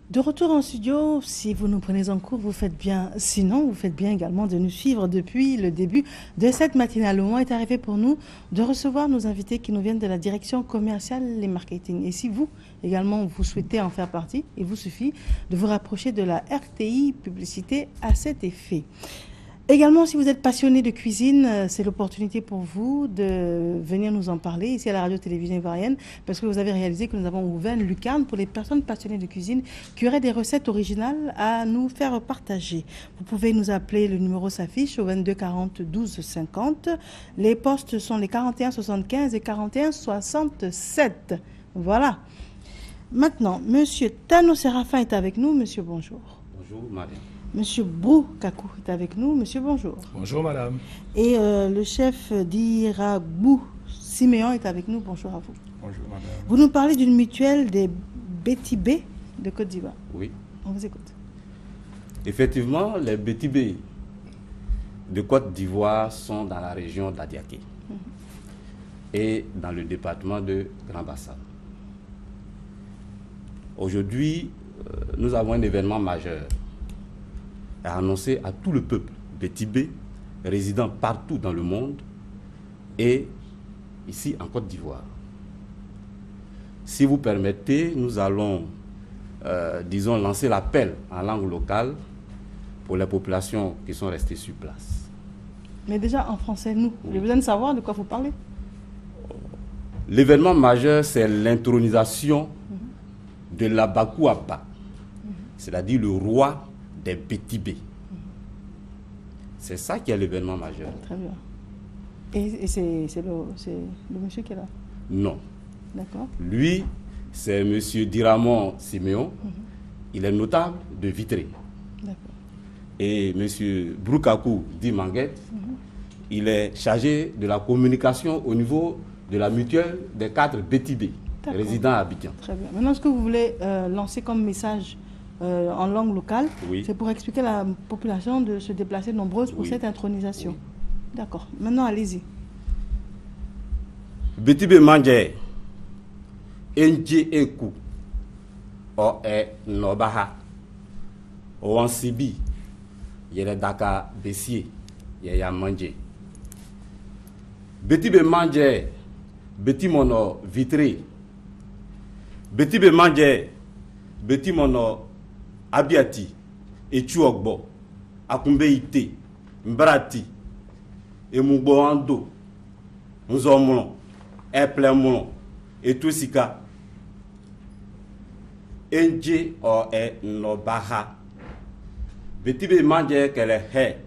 De retour en studio, si vous nous prenez en cours, vous faites bien. Sinon, vous faites bien également de nous suivre depuis le début de cette matinale. Le moment est arrivé pour nous de recevoir nos invités qui nous viennent de la direction commerciale et marketing. Et si vous, également, vous souhaitez en faire partie, il vous suffit de vous rapprocher de la RTI Publicité à cet effet. Également, si vous êtes passionné de cuisine, c'est l'opportunité pour vous de venir nous en parler ici à la radio-télévision ivoirienne, parce que vous avez réalisé que nous avons ouvert une lucarne pour les personnes passionnées de cuisine qui auraient des recettes originales à nous faire partager. Vous pouvez nous appeler, le numéro s'affiche au 22 40 12 50. Les postes sont les 41 75 et 41 67. Voilà. Maintenant, Monsieur Tano Séraphin est avec nous. Monsieur, bonjour. Bonjour, madame. Monsieur Brou Kakou est avec nous. Monsieur, bonjour. Bonjour, madame. Et le chef d'Irabou Siméon est avec nous. Bonjour à vous. Bonjour, madame. Vous nous parlez d'une mutuelle des Bétibé de Côte d'Ivoire. Oui. On vous écoute. Effectivement, les Bétibé de Côte d'Ivoire sont dans la région d'Adiaké et dans le département de Grand Bassam. Aujourd'hui, nous avons un événement majeur à annoncer à tout le peuple Bétibé résidant partout dans le monde et ici en Côte d'Ivoire. Si vous permettez, nous allons, disons, lancer l'appel en langue locale pour les populations qui sont restées sur place. Mais déjà en français, nous, j'ai besoin de savoir de quoi vous parlez. L'événement majeur, c'est l'intronisation de l'Abakou Abba, c'est-à-dire le roi des Bétibé. C'est ça qui est l'événement majeur. Très bien. Et c'est le monsieur qui est là? Non. D'accord. Lui, c'est monsieur Diramon Siméon. Il est notable de Vitré. D'accord. Et monsieur Broukakou Di Manguette, il est chargé de la communication au niveau de la mutuelle des 4 Bétibé, résidents à Abidjan. Très bien. Maintenant, ce que vous voulez lancer comme message en langue locale, Oui. c'est pour expliquer à la population de se déplacer nombreuse pour Oui. cette intronisation. Oui. D'accord. Maintenant, allez-y. Bétibé Manje, Enje Eku, O E Nobaha, O Ansibi, Yere Daka Bessie, Yaya Manje. Bétibé Manje, Béti Mono Vitré, Bétibé Manje, Béti Mono Abiati, Echuogbo, Akumbeite, Mbrati, Emugbo Ando, Nzomon, Eplemon, Etusika, Enje O E Nobaha, Bétibé Manje Kele He,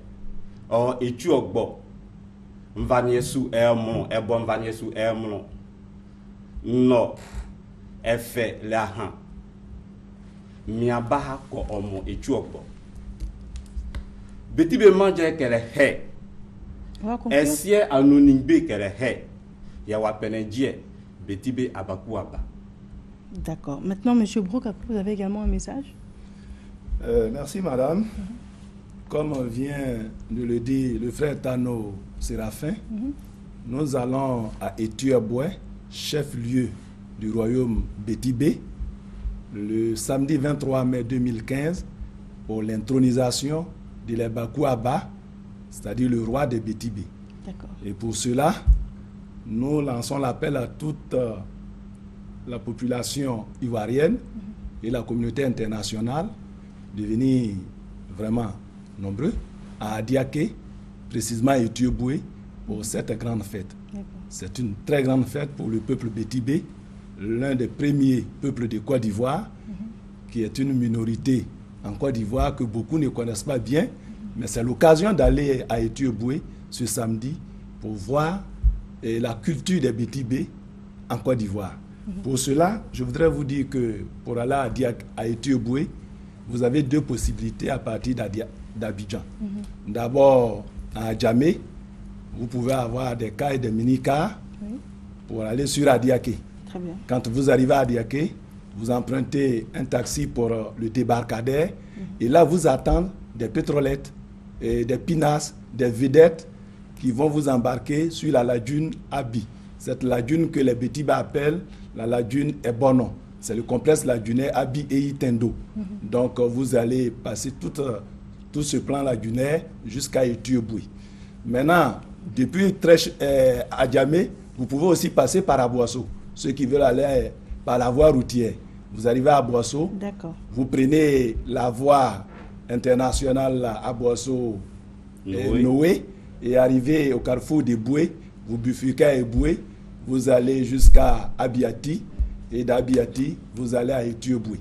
O Echuogbo, Mvaniesu Emon, Ebon Mvaniesu Emon, No, Efe Lahan. Miabaha ko omo echuogbo. Bétibé Manje kele he. Esie anonimbe kele he. Yawa penedie Bétibé Abakou Abba. D'accord. Maintenant, monsieur Brou Kakou, vous avez également un message? Merci, madame. Comme vient de le dire le frère Tano Séraphin, nous allons à Etueboué, chef-lieu du royaume Bétibé, le samedi 23 mai 2015 pour l'intronisation de l'Abakou Abba, c'est-à-dire le roi des Bétibé. Et pour cela, nous lançons l'appel à toute la population ivoirienne et la communauté internationale de venir vraiment nombreux à Adiaké, précisément à Etueboué, pour cette grande fête. C'est une très grande fête pour le peuple Bétibé, l'un des premiers peuples de Côte d'Ivoire, qui est une minorité en Côte d'Ivoire que beaucoup ne connaissent pas bien, mais c'est l'occasion d'aller à Etueboué ce samedi pour voir la culture des Bétibé en Côte d'Ivoire. Pour cela, je voudrais vous dire que pour aller à Etueboué, vous avez 2 possibilités à partir d'Abidjan. D'abord, à Djamé, vous pouvez avoir des cars et des mini-cars pour aller sur Adiaké. Très bien. Quand vous arrivez à Adiaké, vous empruntez un taxi pour le débarcadère et là vous attendent des pétrolettes, et des pinasses, des vedettes qui vont vous embarquer sur la lagune Abi. Cette lagune que les Bétibé appellent la lagune Ebono. C'est le complexe lagunaire Abi Eyi Tendo. Donc, vous allez passer tout ce plan lagunaire jusqu'à Etueboué. Maintenant, depuis Adjamé, vous pouvez aussi passer par Aboissou. Ceux qui veulent aller par la voie routière, vous arrivez à Aboissou. D'accord. Vous prenez la voie internationale à Aboissou Noé et arrivez au carrefour de Boué. Vous bifurquez à Eboué, vous allez jusqu'à Abiati. Et d'Abiati, vous allez à Etueboué.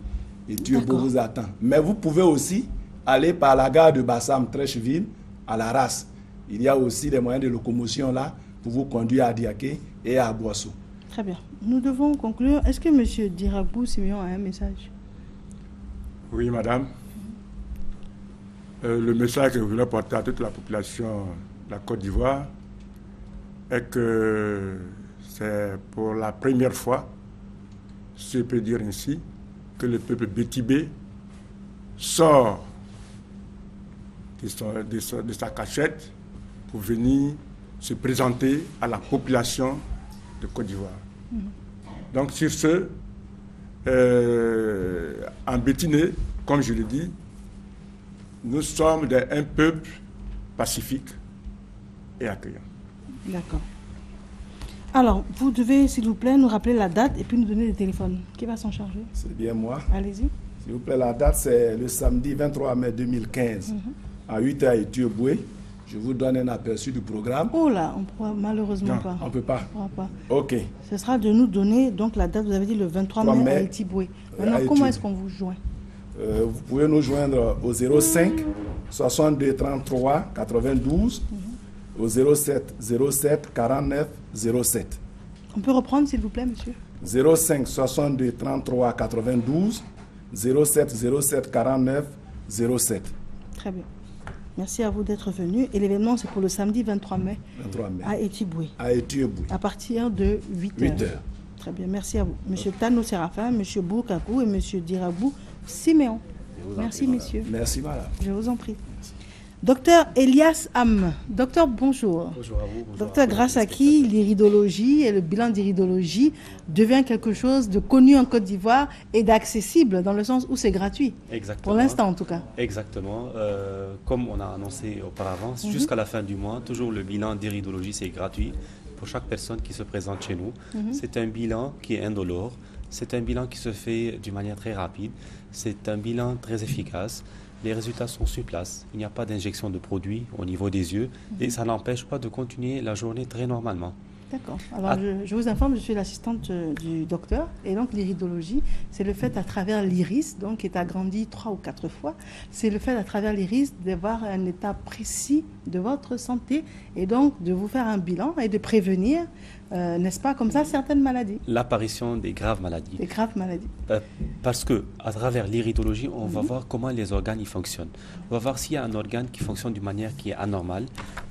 Etueboué vous attend. Mais vous pouvez aussi aller par la gare de Bassam, Trècheville, à la Race. Il y a aussi des moyens de locomotion là pour vous conduire à Diaké et à Boissou. Très bien. Nous devons conclure. Est-ce que M. Dirabou Siméon a un message? Oui, madame. Le message que je voulais porter à toute la population de la Côte d'Ivoire est que c'est pour la première fois, si je peux dire ainsi, que le peuple bétibé sort de sa cachette pour venir se présenter à la population de Côte d'Ivoire. Donc sur ce, en Bétiné, comme je l'ai dit, nous sommes un peuple pacifique et accueillant. D'accord. Alors, vous devez, s'il vous plaît, nous rappeler la date et puis nous donner le téléphone. Qui va s'en charger? C'est bien moi. Allez-y. S'il vous plaît, la date, c'est le samedi 23 mai 2015, à 8h à Etueboué. Je vous donne un aperçu du programme. Oh là, on ne pourra malheureusement non, pas. On ne peut pas. On pourra pas. OK. Ce sera de nous donner donc la date, vous avez dit le 23 mai à Etueboué. Maintenant, comment est-ce qu'on vous joint? Vous pouvez nous joindre au 05 62 33 92, au 07 07 49 07. On peut reprendre, s'il vous plaît, monsieur? 05 62 33 92, 07 07 49 07. Très bien. Merci à vous d'être venus. Et l'événement, c'est pour le samedi 23 mai, à Etueboué. À Etueboué. À partir de 8h. Très bien, merci à vous. Monsieur Tano Séraphin, monsieur Boukakou et monsieur Dirabou Siméon. Merci, messieurs. Merci, madame. Je vous en prie. Docteur Elias Ham. Docteur, bonjour. Bonjour à vous. Bonjour docteur, grâce à qui l'iridologie et le bilan d'iridologie devient quelque chose de connu en Côte d'Ivoire et d'accessible dans le sens où c'est gratuit. Exactement. Pour l'instant, en tout cas. Exactement. Comme on a annoncé auparavant, jusqu'à la fin du mois, toujours le bilan d'iridologie, c'est gratuit pour chaque personne qui se présente chez nous. C'est un bilan qui est indolore. C'est un bilan qui se fait d'une manière très rapide. C'est un bilan très efficace. Les résultats sont sur place. Il n'y a pas d'injection de produits au niveau des yeux et ça n'empêche pas de continuer la journée très normalement. D'accord. Alors, je vous informe, je suis l'assistante du docteur. Et donc, l'iridologie, c'est le fait à travers l'iris, donc qui est agrandi 3 ou 4 fois, c'est le fait à travers l'iris d'avoir un état précis de votre santé et donc de vous faire un bilan et de prévenir, n'est-ce pas, comme ça, certaines maladies. L'apparition des graves maladies. Des graves maladies. Parce que à travers l'iridologie, on va voir comment les organes y fonctionnent. On va voir s'il y a un organe qui fonctionne d'une manière qui est anormale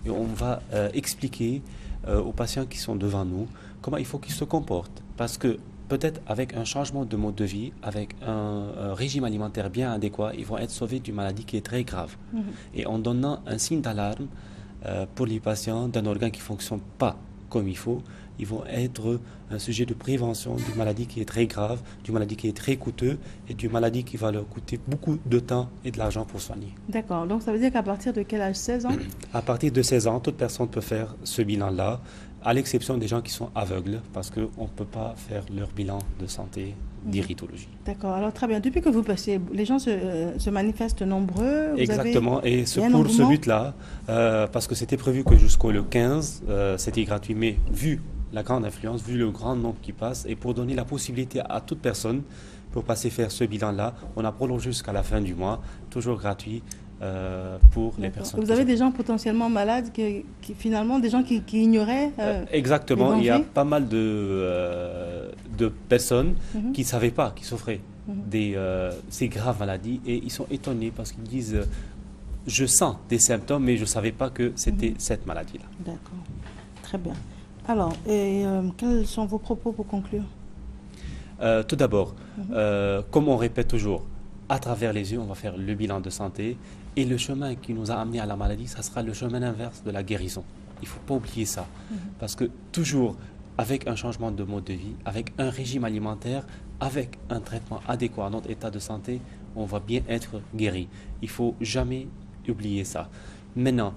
et on va expliquer aux patients qui sont devant nous comment il faut qu'ils se comportent. Parce que peut-être avec un changement de mode de vie, avec un régime alimentaire bien adéquat, ils vont être sauvés d'une maladie qui est très grave. Et en donnant un signe d'alarme pour les patients d'un organe qui ne fonctionne pas comme il faut, ils vont être un sujet de prévention d'une maladie qui est très grave, d'une maladie qui est très coûteuse et d'une maladie qui va leur coûter beaucoup de temps et de l'argent pour soigner. D'accord. Donc ça veut dire qu'à partir de quel âge? 16 ans? À partir de 16 ans, toute personne peut faire ce bilan-là, à l'exception des gens qui sont aveugles, parce qu'on ne peut pas faire leur bilan de santé d'iridologie. D'accord. Alors très bien. Depuis que vous passez, les gens se manifestent nombreux. Exactement. Et pour ce but-là, parce que c'était prévu que jusqu'au 15, c'était gratuit, mais vu la grande influence, vu le grand nombre qui passe, et pour donner la possibilité à toute personne pour passer faire ce bilan-là, on a prolongé jusqu'à la fin du mois, toujours gratuit pour les personnes. Vous avez des gens potentiellement malades, qui finalement, des gens qui ignoraient exactement, il y a pas mal de personnes qui ne savaient pas, qui souffraient ces graves maladies, et ils sont étonnés parce qu'ils disent je sens des symptômes, mais je ne savais pas que c'était cette maladie-là. D'accord, très bien. Alors, quels sont vos propos pour conclure? Tout d'abord, comme on répète toujours, à travers les yeux, on va faire le bilan de santé et le chemin qui nous a amené à la maladie, ça sera le chemin inverse de la guérison. Il ne faut pas oublier ça, parce que toujours avec un changement de mode de vie, avec un régime alimentaire avec un traitement adéquat à notre état de santé, on va bien être guéri. Il ne faut jamais oublier ça. Maintenant,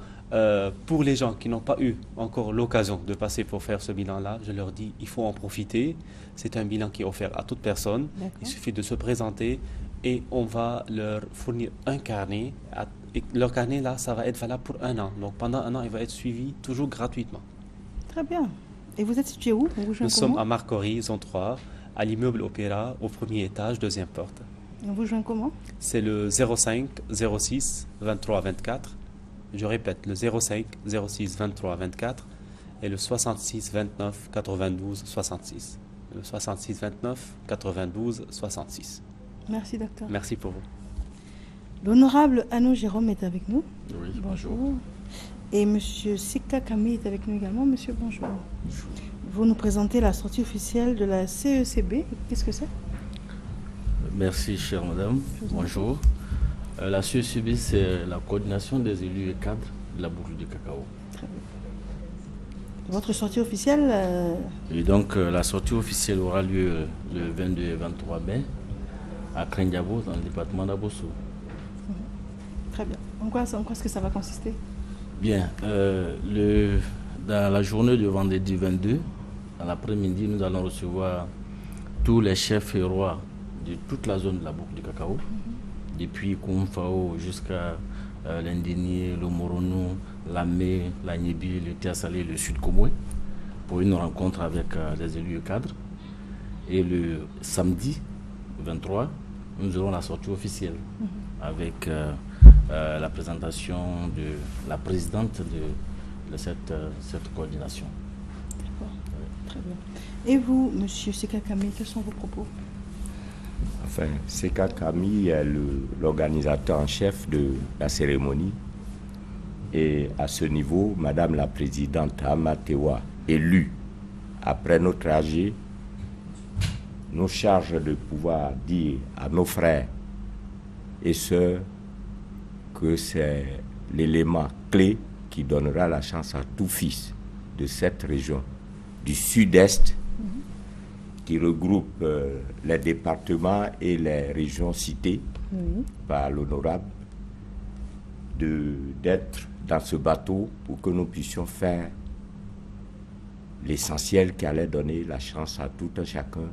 pour les gens qui n'ont pas eu encore l'occasion de passer pour faire ce bilan-là, je leur dis, il faut en profiter. C'est un bilan qui est offert à toute personne. Il suffit de se présenter et on va leur fournir un carnet. Et leur carnet, là, ça va être valable pour 1 an. Donc pendant 1 an, il va être suivi toujours gratuitement. Très bien. Et vous êtes situé où? Nous sommes à Marcory, zone 3, à l'immeuble Opéra, au 1er étage, 2e porte. Et on vous joint comment? C'est le 05 06 23 24. Je répète, le 05 06 23 24 et le 66 29 92 66. Le 66 29 92 66. Merci, docteur. Merci pour vous. L'honorable Anno Jérôme est avec nous. Oui, bonjour. Et monsieur Sika Kami est avec nous également. Monsieur, bonjour. Bonjour. Vous nous présentez la sortie officielle de la CECB. Qu'est-ce que c'est? Merci, chère madame. Bonjour. La CECB, c'est la coordination des élus et cadres de la boucle du cacao. Très bien. Votre sortie officielle Et donc, la sortie officielle aura lieu le 22 et 23 mai à Krendiabo, dans le département d'Abosso. Très bien. En quoi est-ce que ça va consister? Bien. Dans la journée de vendredi 22, dans l'après-midi, nous allons recevoir tous les chefs et rois de toute la zone de la boucle du cacao, depuis Koumfao jusqu'à l'Indénié, le Moronou, l'Amé, la Niébi, le Tiasalé, le Sud Komoué, pour une rencontre avec les élus et cadres. Et le samedi 23, nous aurons la sortie officielle avec la présentation de la présidente de cette coordination. D'accord, très bien. Et vous, monsieur Sika Kami, quels sont vos propos? Enfin, Sika Kami est l'organisateur en chef de la cérémonie. Et à ce niveau, madame la présidente Amatewa, élue après notre AG, nous charge de pouvoir dire à nos frères et sœurs que c'est l'élément clé qui donnera la chance à tout fils de cette région du sud-est qui regroupe les départements et les régions citées par l'honorable d'être dans ce bateau pour que nous puissions faire l'essentiel qui allait donner la chance à tout un chacun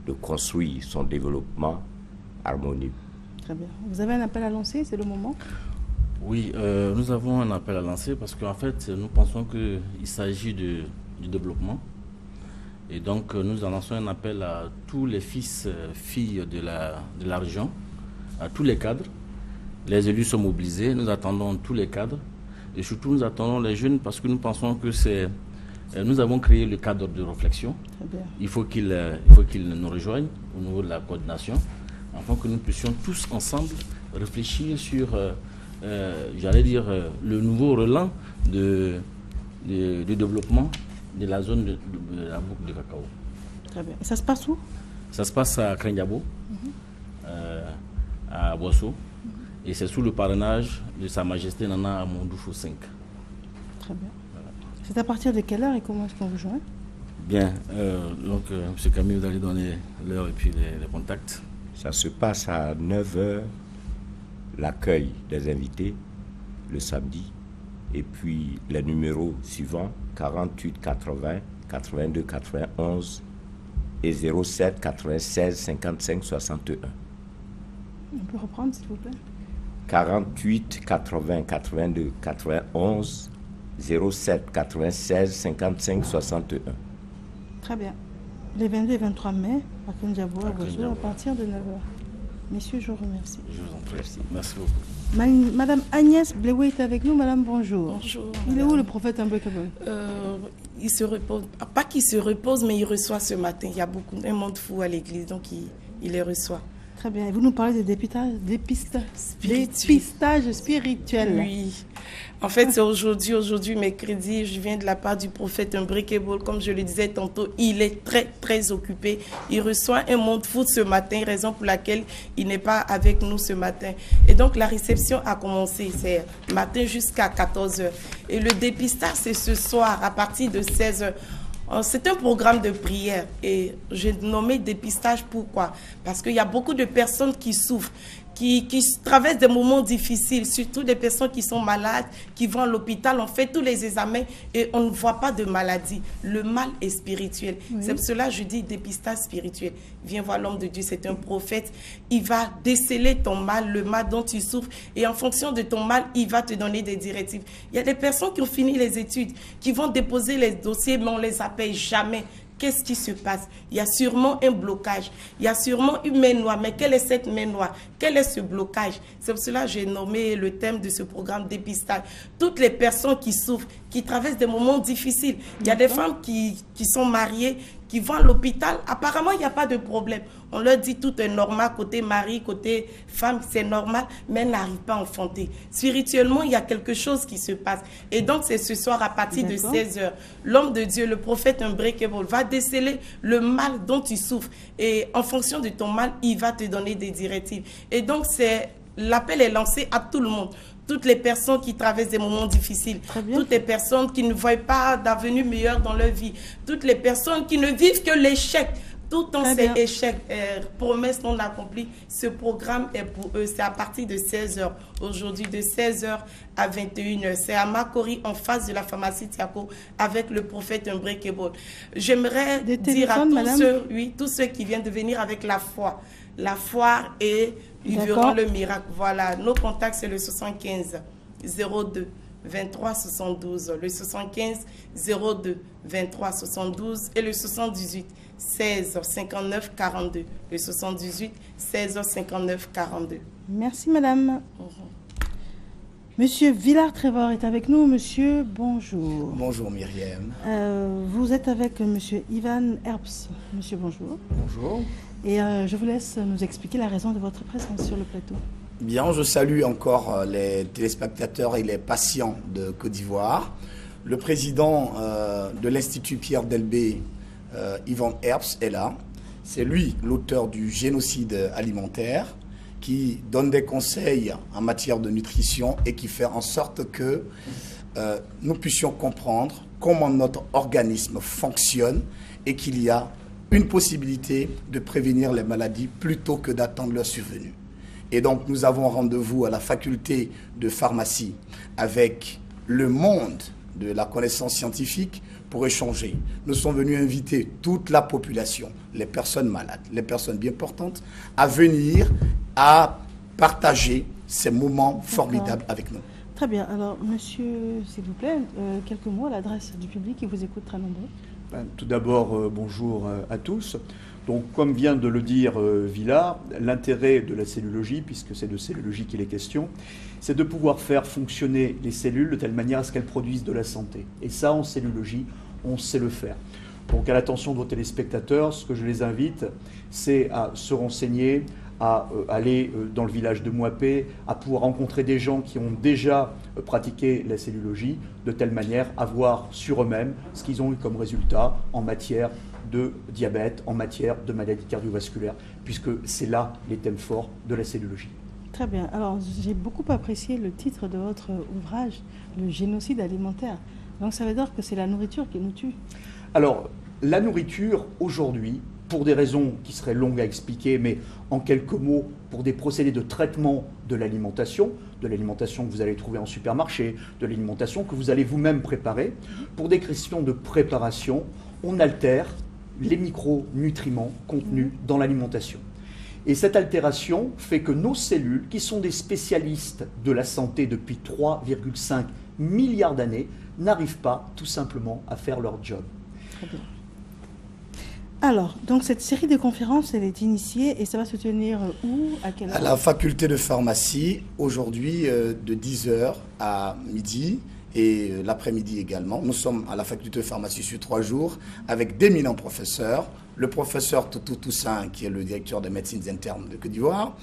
de construire son développement harmonieux. Très bien. Vous avez un appel à lancer, c'est le moment? Oui, nous avons un appel à lancer parce qu'en fait, nous pensons qu'il s'agit du développement. Et donc, nous lançons un appel à tous les fils, filles de la région, à tous les cadres. Les élus sont mobilisés, nous attendons tous les cadres. Et surtout, nous attendons les jeunes parce que nous pensons que nous avons créé le cadre de réflexion. Très bien. Il faut qu'ils nous rejoignent au niveau de la coordination, afin que nous puissions tous ensemble réfléchir sur, j'allais dire, le nouveau relan de développement de la zone de la boucle de cacao. Très bien. Et ça se passe où? Ça se passe à Krendiabo, à Boisseau, et c'est sous le parrainage de Sa Majesté Nana Amondoufou 5. Très bien. Voilà. C'est à partir de quelle heure et comment est-ce qu'on vous joint? Bien, donc M. Camille, vous allez donner l'heure et puis les contacts. Ça se passe à 9h, l'accueil des invités, le samedi, et puis les numéros suivants, 48 80 82 91 et 07 96 55 61. On peut reprendre, s'il vous plaît? 48 80 82 91 07 96 55 61. Très bien. Les 22 et 23 mai, à Krendiabo, à partir de 9h. Messieurs, je vous remercie. Je vous en prie. Merci beaucoup. Madame Agnès Bléoué est avec nous. Madame, bonjour. Bonjour. Il est où le prophète Unbreakable? Il se repose. Pas qu'il se repose, mais il reçoit ce matin. Il y a un monde fou à l'église, donc il les reçoit. Très bien. Et vous nous parlez de dépistage spirituel. Oui. En fait, c'est aujourd'hui, mercredi, je viens de la part du prophète Unbreakable. Comme je le disais tantôt, il est très, très occupé. Il reçoit un monde fou ce matin, raison pour laquelle il n'est pas avec nous ce matin. Et donc, la réception a commencé, c'est matin jusqu'à 14h. Et le dépistage, c'est ce soir, à partir de 16h. C'est un programme de prière et j'ai nommé dépistage. Pourquoi? Parce qu'il y a beaucoup de personnes qui souffrent, qui traversent des moments difficiles, surtout des personnes qui sont malades, qui vont à l'hôpital, on fait tous les examens et on ne voit pas de maladie. Le mal est spirituel. Oui. C'est pour cela que je dis dépistage spirituel. Viens voir l'homme de Dieu, c'est un prophète. Il va déceler ton mal, le mal dont tu souffres, et en fonction de ton mal, il va te donner des directives. Il y a des personnes qui ont fini les études, qui vont déposer les dossiers, mais on ne les appelle jamais. Qu'est-ce qui se passe? Il y a sûrement un blocage. Il y a sûrement une main noire. Mais quelle est cette main noire? Quel est ce blocage? C'est pour cela que j'ai nommé le thème de ce programme dépistage. Toutes les personnes qui souffrent, qui traversent des moments difficiles. Il y a des femmes qui sont mariées, qui vont à l'hôpital. Apparemment, il n'y a pas de problème. On leur dit tout est normal, côté mari, côté femme, c'est normal, mais elles n'arrivent pas à enfanter. Spirituellement, il y a quelque chose qui se passe. Et donc, c'est ce soir à partir de 16h. L'homme de Dieu, le prophète Unbreakable, va déceler le mal dont tu souffres. Et en fonction de ton mal, il va te donner des directives. Et donc, l'appel est lancé à tout le monde. Toutes les personnes qui traversent des moments difficiles, toutes les personnes qui ne voient pas d'avenir meilleur dans leur vie, toutes les personnes qui ne vivent que l'échec, tout dans ces échecs, promesses non accomplies, ce programme est pour eux. C'est à partir de 16h, aujourd'hui de 16h à 21h. C'est à Makori, en face de la pharmacie Tiako, avec le prophète Unbreakable. J'aimerais dire à tous ceux qui viennent de venir avec la foi et ils verront le miracle. Voilà, nos contacts, c'est le 75 02 23 72, le 75 02 23 72 et le 78 16 59 42, le 78 16 59 42. Merci madame. Monsieur Villard-Trevor est avec nous. Monsieur, bonjour. Bonjour Myriam. Vous êtes avec monsieur Ivan Herbst. Monsieur, bonjour. Bonjour. Et je vous laisse nous expliquer la raison de votre présence sur le plateau. Bien, je salue encore les téléspectateurs et les patients de Côte d'Ivoire. Le président de l'Institut Pierre Delbé, Ivan Herbst, est là. C'est lui l'auteur du génocide alimentaire, qui donne des conseils en matière de nutrition et qui fait en sorte que nous puissions comprendre comment notre organisme fonctionne et qu'il y a une possibilité de prévenir les maladies plutôt que d'attendre leur survenue. Et donc, nous avons rendez-vous à la faculté de pharmacie avec le monde de la connaissance scientifique pour échanger. Nous sommes venus inviter toute la population, les personnes malades, les personnes bien portantes, à venir à partager ces moments formidables avec nous. Très bien. Alors, monsieur, s'il vous plaît, quelques mots à l'adresse du public qui vous écoute très nombreux. Tout d'abord, bonjour à tous. Donc, comme vient de le dire Villard, l'intérêt de la cellulologie, puisque c'est de cellulologie qu'il est question, c'est de pouvoir faire fonctionner les cellules de telle manière à ce qu'elles produisent de la santé. Et ça, en cellulologie, on sait le faire. Donc, à l'attention de vos téléspectateurs, ce que je les invite, c'est à se renseigner, à aller dans le village de Mouapé, à pouvoir rencontrer des gens qui ont déjà pratiqué la cellulologie, de telle manière à voir sur eux-mêmes ce qu'ils ont eu comme résultat en matière de diabète, en matière de maladies cardiovasculaires, puisque c'est là les thèmes forts de la cellulologie. Très bien. Alors, j'ai beaucoup apprécié le titre de votre ouvrage, le génocide alimentaire. Donc, ça veut dire que c'est la nourriture qui nous tue. Alors, la nourriture, aujourd'hui, pour des raisons qui seraient longues à expliquer, mais en quelques mots, pour des procédés de traitement de l'alimentation que vous allez trouver en supermarché, de l'alimentation que vous allez vous-même préparer, pour des questions de préparation, on altère les micronutriments contenus dans l'alimentation. Et cette altération fait que nos cellules, qui sont des spécialistes de la santé depuis 3,5 milliards d'années, n'arrivent pas tout simplement à faire leur job. Très bien. Alors, donc cette série de conférences, elle est initiée et ça va se tenir où, à quelle heure? À la faculté de pharmacie, aujourd'hui de 10h à midi et l'après-midi également. Nous sommes à la faculté de pharmacie sur 3 jours avec d'éminents professeurs. Le professeur Toutou Toussaint, qui est le directeur des médecines internes de Côte d'Ivoire.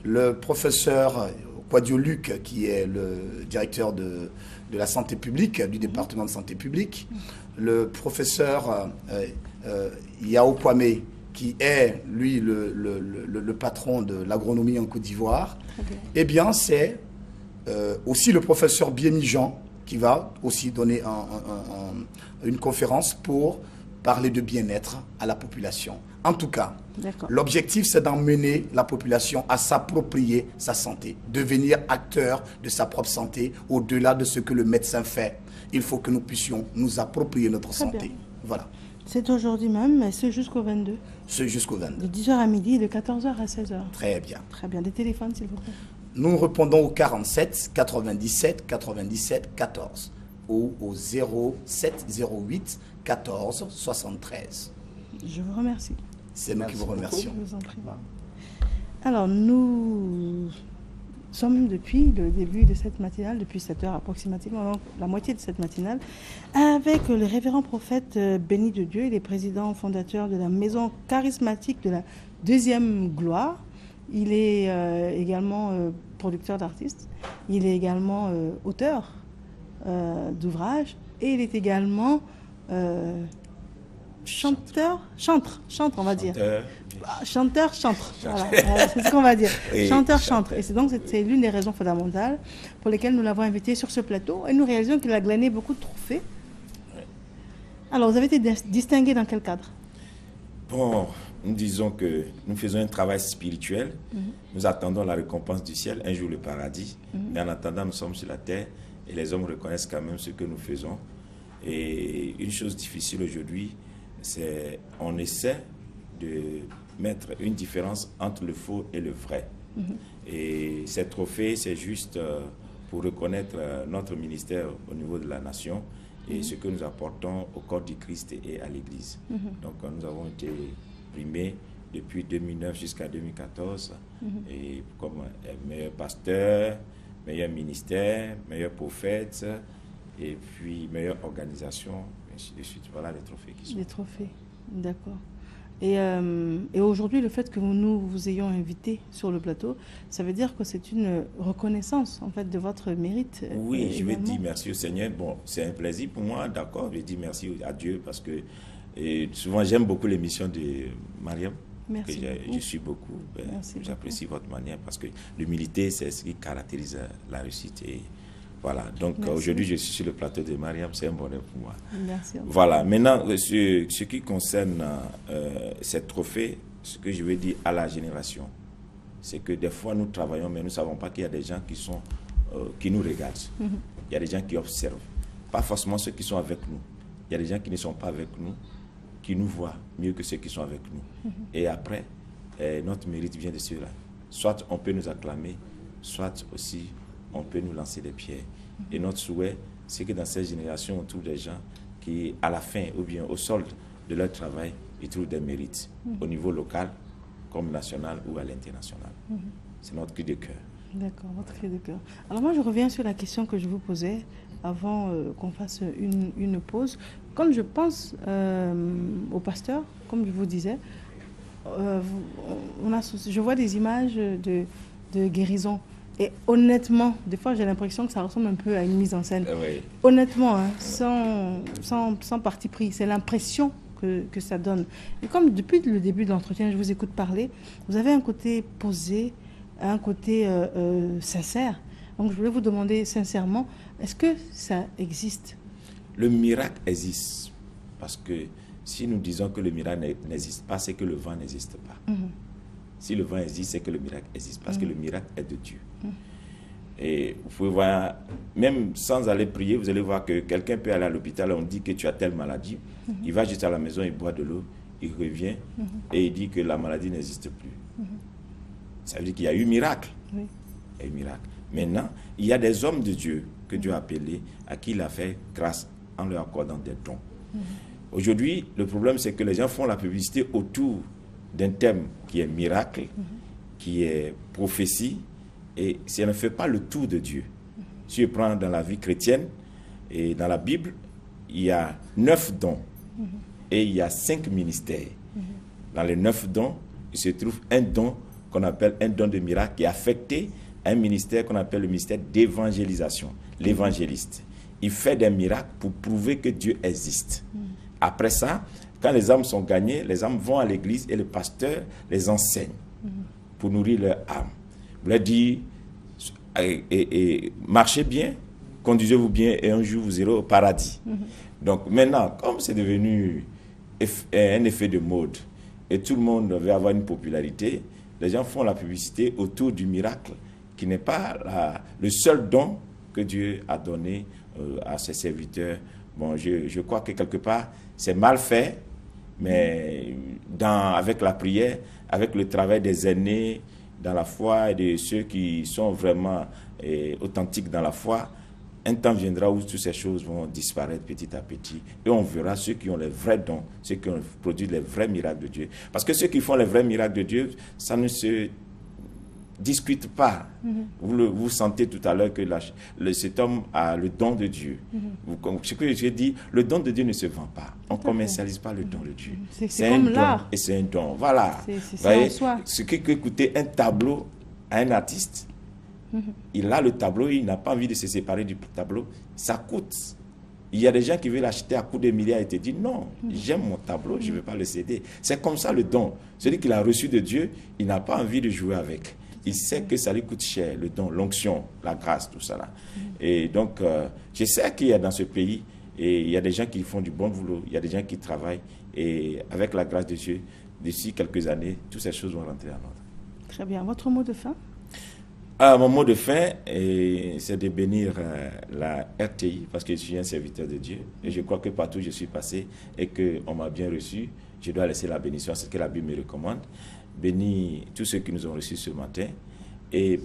Le professeur Quadio Luc, qui est le directeur de la santé publique, du département de santé publique. Le professeur Yao Kwame, qui est, lui, le patron de l'agronomie en Côte d'Ivoire. Eh bien, c'est aussi le professeur Biemi Jean, qui va aussi donner une conférence pour parler de bien-être à la population. En tout cas, l'objectif, c'est d'emmener la population à s'approprier sa santé, devenir acteur de sa propre santé, au-delà de ce que le médecin fait. Il faut que nous puissions nous approprier notre santé. Voilà. C'est aujourd'hui même, mais c'est jusqu'au 22. C'est jusqu'au 22. De 10h à midi, de 14h à 16h. Très bien. Très bien. Des téléphones, s'il vous plaît. Nous répondons au 47 97 97 14 ou au 07 08 14 73. Je vous remercie. C'est nous qui vous remercions. Je vous en prie. Alors, nous sommes depuis le début de cette matinale, depuis 7 heures approximativement, donc la moitié de cette matinale, avec le révérend prophète béni de Dieu. Il est président fondateur de la maison charismatique de la Deuxième Gloire. Il est également producteur d'artistes. Il est également auteur d'ouvrages. Et il est également chanteur, on va dire. Chanteur, chantre. Voilà, c'est ce qu'on va dire. Oui, chanteur, chantre. Et c'est l'une des raisons fondamentales pour lesquelles nous l'avons invité sur ce plateau. Et nous réalisons qu'il a glané beaucoup de trophées. Oui. Alors, vous avez été distingué dans quel cadre? Bon, nous disons que nous faisons un travail spirituel. Nous attendons la récompense du ciel, un jour le paradis. Mais en attendant, nous sommes sur la terre et les hommes reconnaissent quand même ce que nous faisons. Et une chose difficile aujourd'hui, c'est qu'on essaie de mettre une différence entre le faux et le vrai. Et ces trophées, c'est juste pour reconnaître notre ministère au niveau de la nation et ce que nous apportons au corps du Christ et à l'Église. Donc nous avons été primés depuis 2009 jusqu'à 2014 et comme meilleur pasteur, meilleur ministère, meilleur prophète et puis meilleure organisation, ainsi de suite. Voilà les trophées qui sont. Les trophées, d'accord. Et aujourd'hui, le fait que nous vous ayons invité sur le plateau, ça veut dire que c'est une reconnaissance en fait de votre mérite. Oui, je vais dire merci au Seigneur. Bon, c'est un plaisir pour moi, d'accord. Je dis merci à Dieu parce que souvent j'aime beaucoup l'émission de Mariam. Merci. Je suis beaucoup. J'apprécie votre manière parce que l'humilité, c'est ce qui caractérise la réussite. Et voilà, donc aujourd'hui je suis sur le plateau de Mariam, c'est un bonheur pour moi. Merci. Voilà, maintenant, ce qui concerne ces trophées, ce que je veux dire à la génération, c'est que des fois nous travaillons, mais nous ne savons pas qu'il y a des gens qui nous regardent. Il y a des gens qui observent. Pas forcément ceux qui sont avec nous. Il y a des gens qui ne sont pas avec nous, qui nous voient mieux que ceux qui sont avec nous. Et après, notre mérite vient de cela. Soit on peut nous acclamer, soit aussi on peut nous lancer des pierres. Et notre souhait, c'est que dans cette génération, on trouve des gens qui, à la fin ou bien au solde de leur travail, ils trouvent des mérites au niveau local, comme national ou à l'international. C'est notre cri de cœur. D'accord, votre cri de cœur. Alors moi, je reviens sur la question que je vous posais avant qu'on fasse une pause. Comme je pense au pasteur, comme je vous disais, je vois des images de guérison. Et honnêtement, des fois, j'ai l'impression que ça ressemble un peu à une mise en scène. Oui. Honnêtement, hein, sans parti pris, c'est l'impression que ça donne. Et comme depuis le début de l'entretien, je vous écoute parler, vous avez un côté posé, un côté sincère. Donc, je voulais vous demander sincèrement, est-ce que ça existe? Le miracle existe. Parce que si nous disons que le miracle n'existe pas, c'est que le vent n'existe pas. Si le vent existe, c'est que le miracle existe, parce que le miracle est de Dieu. Et vous pouvez voir, même sans aller prier, vous allez voir que quelqu'un peut aller à l'hôpital, on dit que tu as telle maladie, il va juste à la maison, il boit de l'eau, il revient et il dit que la maladie n'existe plus. Ça veut dire qu'il y a eu miracle. Oui. Il y a eu miracle. Maintenant, il y a des hommes de Dieu que Dieu a appelés, à qui il a fait grâce en leur accordant des dons. Aujourd'hui, le problème, c'est que les gens font la publicité autour d'un thème qui est miracle, qui est prophétie, et ça ne fait pas le tour de Dieu. Si je prends dans la vie chrétienne, et dans la Bible, il y a 9 dons, et il y a 5 ministères. Dans les 9 dons, il se trouve un don qu'on appelle un don de miracle, qui est affecté à un ministère qu'on appelle le ministère d'évangélisation, l'évangéliste. Il fait des miracles pour prouver que Dieu existe. Après ça, quand les âmes sont gagnées, les âmes vont à l'église et le pasteur les enseigne pour nourrir leur âme. Vous leur dit, marchez bien, conduisez-vous bien et un jour vous irez au paradis. Donc maintenant, comme c'est devenu un effet de mode et tout le monde veut avoir une popularité, les gens font la publicité autour du miracle qui n'est pas le seul don que Dieu a donné à ses serviteurs. Bon, je crois que quelque part, c'est mal fait, mais avec la prière, avec le travail des aînés dans la foi et de ceux qui sont vraiment authentiques dans la foi, un temps viendra où toutes ces choses vont disparaître petit à petit. Et on verra ceux qui ont les vrais dons, ceux qui ont produit les vrais miracles de Dieu. Parce que ceux qui font les vrais miracles de Dieu, ça ne se discute pas. Vous sentez tout à l'heure que cet homme a le don de Dieu. Ce que j'ai dit, le don de Dieu ne se vend pas. On ne commercialise pas le don de Dieu. C'est comme l'art. Et c'est un don. Voilà. C'est en soi. Ce qui peut coûter un tableau à un artiste, il a le tableau, il n'a pas envie de se séparer du tableau, ça coûte. Il y a des gens qui veulent l'acheter à coups de milliards et te disent non, j'aime mon tableau, je ne veux pas le céder. C'est comme ça le don. Celui qu'il a reçu de Dieu, il n'a pas envie de jouer avec. Il sait que ça lui coûte cher, le don, l'onction, la grâce, tout ça là. Et donc, je sais qu'il y a dans ce pays, et il y a des gens qui font du bon boulot, il y a des gens qui travaillent, et avec la grâce de Dieu, d'ici quelques années, toutes ces choses vont rentrer en ordre. Très bien. Votre mot de fin? Mon mot de fin, c'est de bénir la RTI, parce que je suis un serviteur de Dieu, et je crois que partout où je suis passé, et qu'on m'a bien reçu, je dois laisser la bénédiction, c'est ce que la Bible me recommande. Bénir tous ceux qui nous ont reçus ce matin, et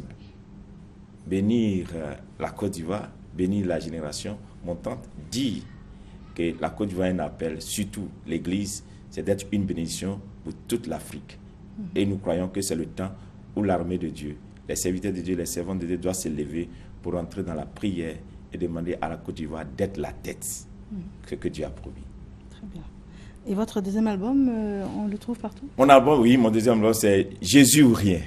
bénir la Côte d'Ivoire, bénir la génération montante, dire que la Côte d'Ivoire a un appel, surtout l'Église, c'est d'être une bénédiction pour toute l'Afrique. Et nous croyons que c'est le temps où l'armée de Dieu, les serviteurs de Dieu, les servants de Dieu doivent se lever pour entrer dans la prière et demander à la Côte d'Ivoire d'être la tête, ce que Dieu a promis. Très bien. Et votre deuxième album, on le trouve partout? Mon album, oui, mon deuxième album, c'est Jésus ou rien.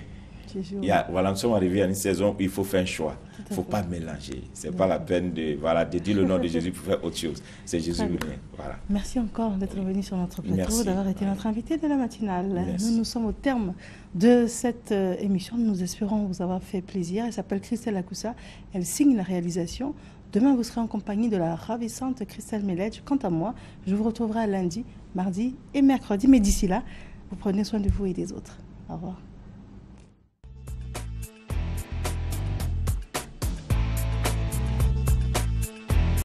Jésus. Voilà, nous sommes arrivés à une saison où il faut faire un choix. Il ne faut pas mélanger. Ce n'est pas la peine de dire le nom de Jésus pour faire autre chose. C'est Jésus ou rien. Voilà. Merci encore d'être venu sur notre plateau, d'avoir été notre invité de la matinale. Nous sommes au terme de cette émission. Nous espérons vous avoir fait plaisir. Elle s'appelle Christelle Akoussa. Elle signe la réalisation. Demain, vous serez en compagnie de la ravissante Christelle Meledge. Quant à moi, je vous retrouverai lundi, mardi et mercredi. Mais d'ici là, vous prenez soin de vous et des autres. Au revoir.